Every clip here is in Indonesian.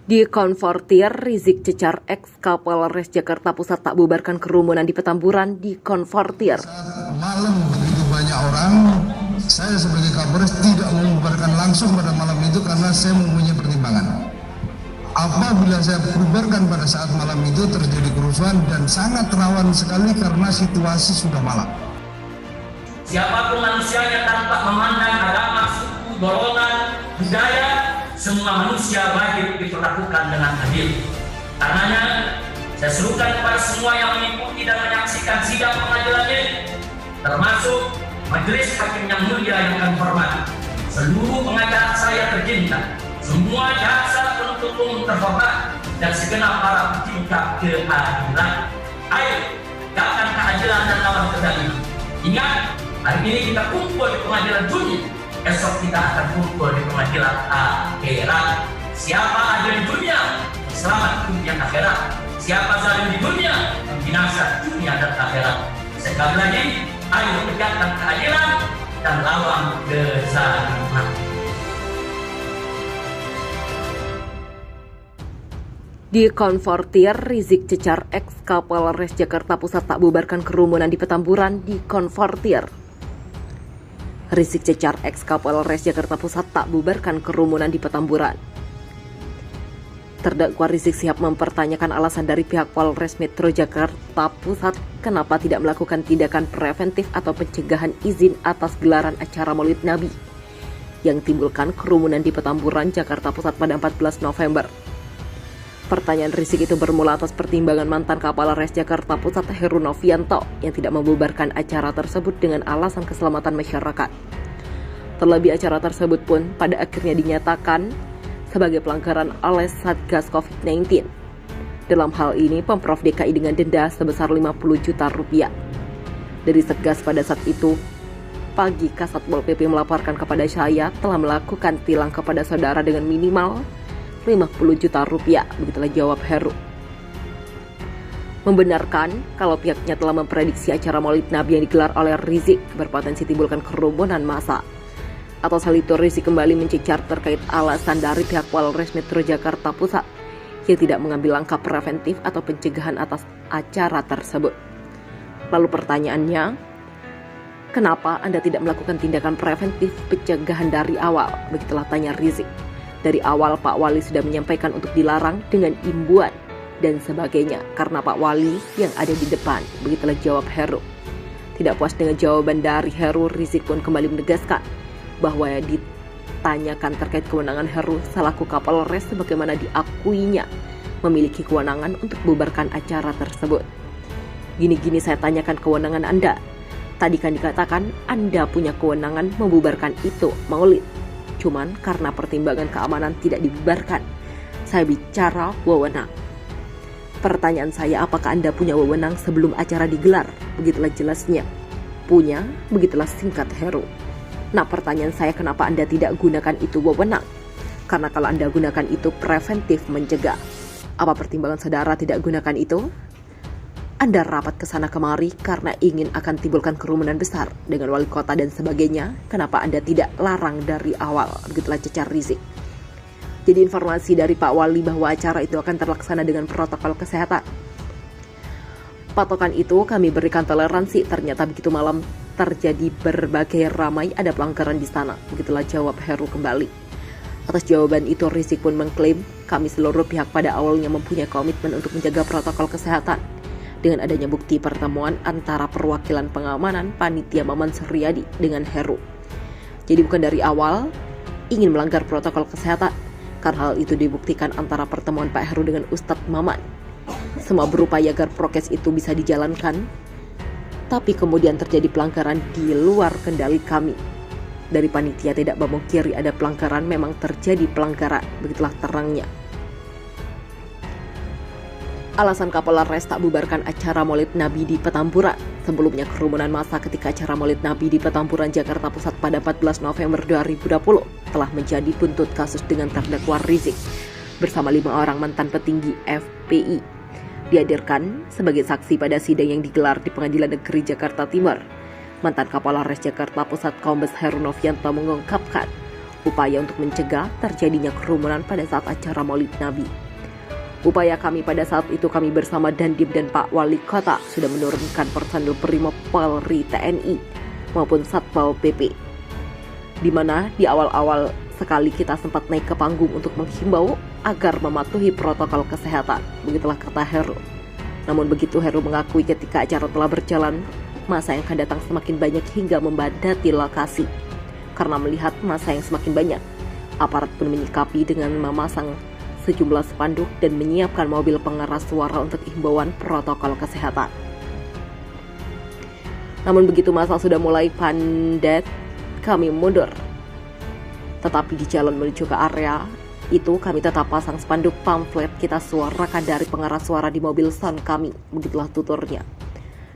Dikonfrontir, Rizik cecar ex Kapolres Jakarta Pusat tak bubarkan kerumunan di Petamburan. Dikonfrontir. Saat malam begitu banyak orang, saya sebagai Kapolres tidak membubarkan langsung pada malam itu karena saya mempunyai pertimbangan. Apabila saya bubarkan pada saat malam itu terjadi kerusuhan dan sangat rawan sekali karena situasi sudah malam. Siapapun manusianya tanpa memandang agama, suku, golongan, budaya, semua manusia wajib diperlakukan dengan adil. Karenanya, saya serukan kepada semua yang mengikuti dan menyaksikan sidang pengadilan ini, termasuk Majelis Hakim yang mulia yang kami hormati, seluruh pengacara saya tercinta, semua jaksa penuntut umum terhormat, dan segenap para pecinta keadilan. Ayo, tegakkan keadilan dan lawan kezaliman. Ingat, hari ini kita kumpul di pengadilan dunia, esok kita akan kumpul di pengadilan akhirat. Siapa adil di dunia, selamat dunia akhirat. Siapa zalim di dunia, binasa dunia dan akhirat. Sekali lagi, ayo tegakkan keadilan dan lawan kezaliman. Dikonfrontir, Rizik cecar ex Kapolres Jakarta Pusat tak bubarkan kerumunan di Petamburan. Dikonfrontir, Rizik cecar ex Kapolres Jakarta Pusat tak bubarkan kerumunan di Petamburan. Terdakwa Rizik Syihab mempertanyakan alasan dari pihak Polres Metro Jakarta Pusat kenapa tidak melakukan tindakan preventif atau pencegahan izin atas gelaran acara Maulid Nabi yang timbulkan kerumunan di Petamburan, Jakarta Pusat pada 14 November. Pertanyaan Rizik itu bermula atas pertimbangan mantan Kapolres Jakarta Pusat Heru Novianto yang tidak membubarkan acara tersebut dengan alasan keselamatan masyarakat. Terlebih acara tersebut pun pada akhirnya dinyatakan sebagai pelanggaran oleh Satgas COVID-19. Dalam hal ini, Pemprov DKI dengan denda sebesar 50 juta rupiah. Dari Satgas pada saat itu, pagi Kasat Pol PP melaporkan kepada saya telah melakukan tilang kepada saudara dengan minimal 50 juta rupiah, begitulah jawab Heru. Membenarkan kalau pihaknya telah memprediksi acara Maulid Nabi yang digelar oleh Rizik berpotensi timbulkan kerumunan massa. Atas hal itu, Rizik kembali mencecar terkait alasan dari pihak Polres Metro Jakarta Pusat yang tidak mengambil langkah preventif atau pencegahan atas acara tersebut. Lalu pertanyaannya, kenapa Anda tidak melakukan tindakan preventif pencegahan dari awal? Begitulah tanya Rizik. Dari awal Pak Wali sudah menyampaikan untuk dilarang dengan imbuan dan sebagainya karena Pak Wali yang ada di depan, begitulah jawab Heru. Tidak puas dengan jawaban dari Heru, Rizik pun kembali menegaskan bahwa ditanyakan terkait kewenangan Heru selaku Kapolres sebagaimana diakuinya memiliki kewenangan untuk membubarkan acara tersebut. Gini-gini saya tanyakan kewenangan Anda. Tadi kan dikatakan Anda punya kewenangan membubarkan itu, Maulid. Cuman karena pertimbangan keamanan tidak dibubarkan. Saya bicara wewenang. Pertanyaan saya, apakah Anda punya wewenang sebelum acara digelar? Begitulah jelasnya. Punya, begitulah singkat Heru. Nah, pertanyaan saya, kenapa Anda tidak gunakan itu wewenang? Karena kalau Anda gunakan itu preventif mencegah. Apa pertimbangan saudara tidak gunakan itu? Anda rapat ke sana kemari karena ingin akan timbulkan kerumunan besar dengan wali kota dan sebagainya. Kenapa Anda tidak larang dari awal? Begitulah cecar Rizik. Jadi informasi dari Pak Wali bahwa acara itu akan terlaksana dengan protokol kesehatan. Patokan itu kami berikan toleransi. Ternyata begitu malam terjadi berbagai ramai, ada pelanggaran di sana. Begitulah jawab Heru kembali. Atas jawaban itu, Rizik pun mengklaim kami seluruh pihak pada awalnya mempunyai komitmen untuk menjaga protokol kesehatan. Dengan adanya bukti pertemuan antara perwakilan pengamanan Panitia Maman Suryadi dengan Heru. Jadi bukan dari awal ingin melanggar protokol kesehatan, karena hal itu dibuktikan antara pertemuan Pak Heru dengan Ustadz Maman. Semua berupaya agar prokes itu bisa dijalankan, tapi kemudian terjadi pelanggaran di luar kendali kami. Dari panitia tidak memungkiri ada pelanggaran, memang terjadi pelanggaran, begitulah terangnya. Alasan Kapolres tak bubarkan acara Maulid Nabi di Petamburan. Sebelumnya kerumunan massa ketika acara Maulid Nabi di Petamburan, Jakarta Pusat pada 14 November 2020 telah menjadi buntut kasus dengan terdakwa Rizik bersama 5 orang mantan petinggi FPI. Dihadirkan sebagai saksi pada sidang yang digelar di Pengadilan Negeri Jakarta Timur. Mantan Kapolres Jakarta Pusat Kombes Heru Novianto mengungkapkan upaya untuk mencegah terjadinya kerumunan pada saat acara Maulid Nabi. Upaya kami pada saat itu, kami bersama Dandim dan Pak Wali Kota sudah menurunkan personil Brimob Polri, TNI maupun Satpol PP, di mana di awal-awal sekali kita sempat naik ke panggung untuk menghimbau agar mematuhi protokol kesehatan. Begitulah kata Heru. Namun begitu Heru mengakui ketika acara telah berjalan, masa yang akan datang semakin banyak hingga membadati lokasi. Karena melihat masa yang semakin banyak, aparat pun menyikapi dengan memasang sejumlah spanduk dan menyiapkan mobil pengeras suara untuk himbauan protokol kesehatan. Namun begitu masa sudah mulai padat, kami mundur. Tetapi di jalan menuju ke area itu kami tetap pasang spanduk pamflet kita suarakan dari pengeras suara di mobil sound kami. Begitulah tuturnya.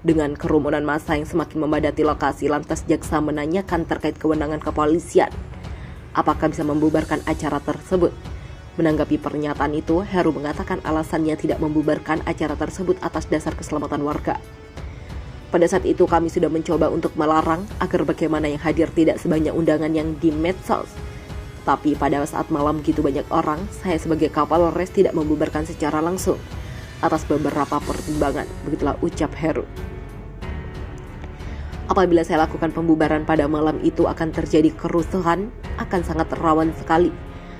Dengan kerumunan massa yang semakin membadati lokasi, lantas jaksa menanyakan terkait kewenangan kepolisian, apakah bisa membubarkan acara tersebut. Menanggapi pernyataan itu, Heru mengatakan alasannya tidak membubarkan acara tersebut atas dasar keselamatan warga. Pada saat itu kami sudah mencoba untuk melarang agar bagaimana yang hadir tidak sebanyak undangan yang di medsos. Tapi pada saat malam gitu banyak orang, saya sebagai Kapolres tidak membubarkan secara langsung atas beberapa pertimbangan. Begitulah ucap Heru. Apabila saya lakukan pembubaran pada malam itu akan terjadi kerusuhan, akan sangat rawan sekali.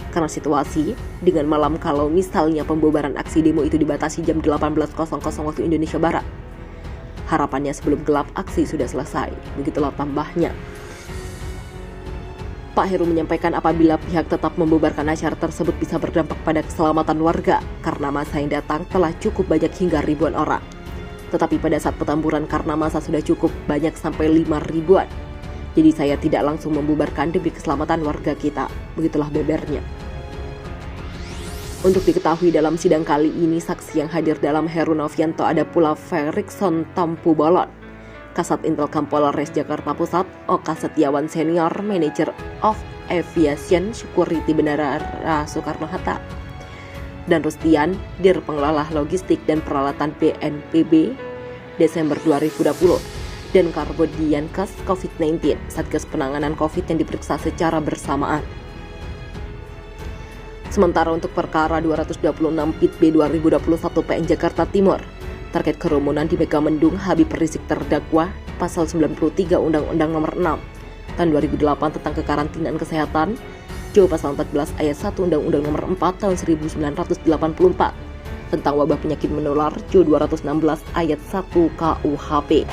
Karena situasi dengan malam kalau misalnya pembubaran aksi demo itu dibatasi jam 18.00 waktu Indonesia Barat. Harapannya sebelum gelap aksi sudah selesai. Begitulah tambahnya. Pak Heru menyampaikan apabila pihak tetap membubarkan acara tersebut bisa berdampak pada keselamatan warga karena masa yang datang telah cukup banyak hingga ribuan orang. Tetapi pada saat petamburan karena masa sudah cukup banyak sampai 5 ribuan. Jadi saya tidak langsung membubarkan demi keselamatan warga kita. Begitulah bebernya. Untuk diketahui dalam sidang kali ini saksi yang hadir dalam Heru Novianto ada pula Ferikson Tampu Bolon, Kasat Intelkam Polres Jakarta Pusat, Oka Setiawan Senior, Manager of Aviation Security Bandara Soekarno-Hatta, dan Rustian, Dir Pengelola Logistik dan Peralatan BNPB Desember 2020, dan Karbodiankes COVID-19, Satgas Penanganan COVID yang diperiksa secara bersamaan. Sementara untuk perkara 226 PIT B 2021 PN Jakarta Timur, terkait kerumunan di Megamendung, Habib Rizik terdakwa pasal 93 Undang-Undang Nomor 6 Tahun 2008 tentang kekarantinaan kesehatan, Jo pasal 14 ayat 1 Undang-Undang Nomor 4 Tahun 1984 tentang wabah penyakit menular, Jo 216 ayat 1 KUHP.